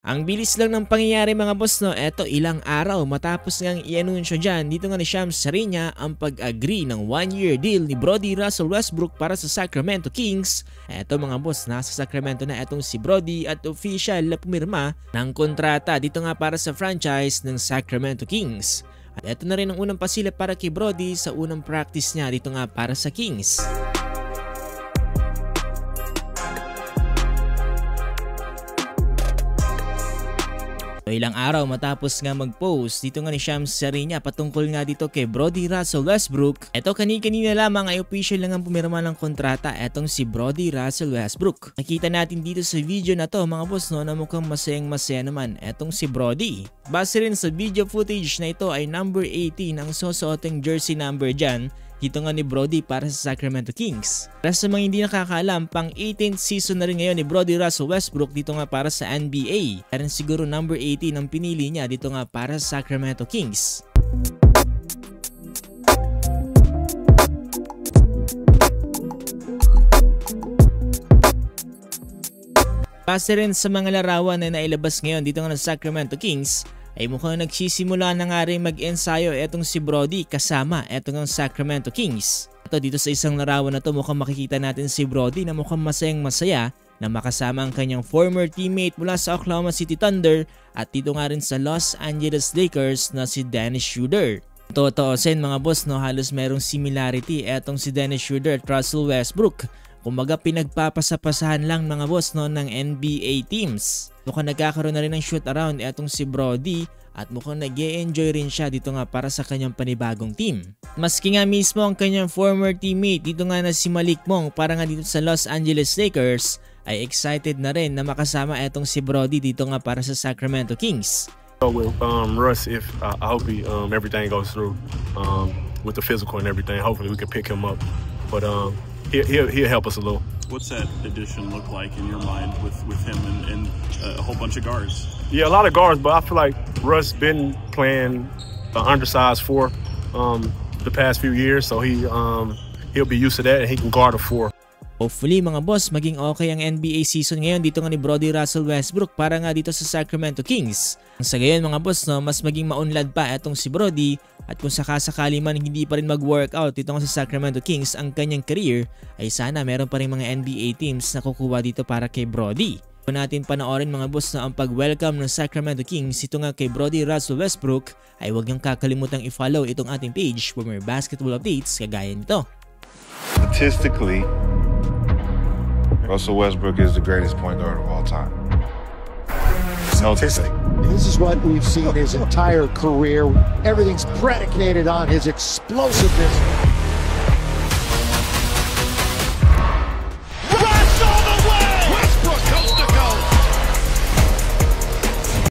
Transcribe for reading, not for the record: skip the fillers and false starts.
Ang bilis lang ng pangyayari mga boss no, eto ilang araw matapos ngang i-anunsyo dyan dito nga ni Shams Charania ang pag-agree ng 1-year deal ni Brody Russell Westbrook para sa Sacramento Kings. Eto mga boss, nasa Sacramento na etong si Brody at official na pumirma ng kontrata dito nga para sa franchise ng Sacramento Kings. At eto na rin ang unang pasilip para kay Brody sa unang practice niya dito nga para sa Kings. Ilang araw matapos nga mag-post dito nga ni Shams Charania patungkol nga dito kay Brody Russell Westbrook. Eto kanina lamang ay official lang ang pumirma ng kontrata etong si Brody Russell Westbrook. Nakita natin dito sa video na to mga boss no, na mukhang masayang-masaya naman etong si Brody. Base rin sa video footage na ito ay number 18 ang susuoteng jersey number dyan dito nga ni Brody para sa Sacramento Kings. Para sa mga hindi nakakaalam, pang 18th season na rin ngayon ni Brody Russell Westbrook dito nga para sa NBA. Kaya siguro number 18 ang pinili niya dito nga para sa Sacramento Kings. Base rin sa mga larawan na nailabas ngayon dito nga sa Sacramento Kings, ay mukhang nagsisimula na nga rin mag-ensayo etong si Brody kasama etong ang Sacramento Kings. Ito dito sa isang larawan na to mukhang makikita natin si Brody na mukhang masayang-masaya na makasama ang kanyang former teammate mula sa Oklahoma City Thunder at dito nga rin sa Los Angeles Lakers na si Dennis Schroeder. Totoosin mga boss no, halos merong similarity etong si Dennis Schroeder at Russell Westbrook. Kumbaga pinagpapasapasahan lang mga boss no ng NBA teams. Mukhang nagkakaroon na rin ng shoot around etong si Brody at mukhang nag-e-enjoy rin siya dito nga para sa kanyang panibagong team. Maski nga mismo ang kanyang former teammate dito nga na si Malik Monk para nga dito sa Los Angeles Lakers ay excited na rin na makasama etong si Brody dito nga para sa Sacramento Kings. With Russ, if I hope everything goes through with the physical and everything, hopefully we can pick him up. But he'll help us a little. What's that addition look like in your mind with him and a whole bunch of guards? Yeah, a lot of guards, but I feel like Russ been playing undersized 4 the past few years, so he'll be used to that and he can guard a 4. Hopefully mga boss, maging okay ang NBA season ngayon dito nga ni Brody Russell Westbrook para nga dito sa Sacramento Kings. Sa gayon mga boss, no, mas maging maunlad pa etong si Brody at kung sakasakali man hindi pa rin mag-workout dito nga sa Sacramento Kings ang kanyang career, ay sana meron pa rin mga NBA teams na kukuha dito para kay Brody. Kung natin panoorin mga boss na ang pag-welcome ng Sacramento Kings ito nga kay Brody Russell Westbrook, ay huwag niyong kakalimutang i-follow itong ating page for more basketball updates kagaya nito. Statistically, Russell Westbrook is the greatest point guard of all time. Statistic. This is what we've seen his entire career. Everything's predicated on his explosiveness.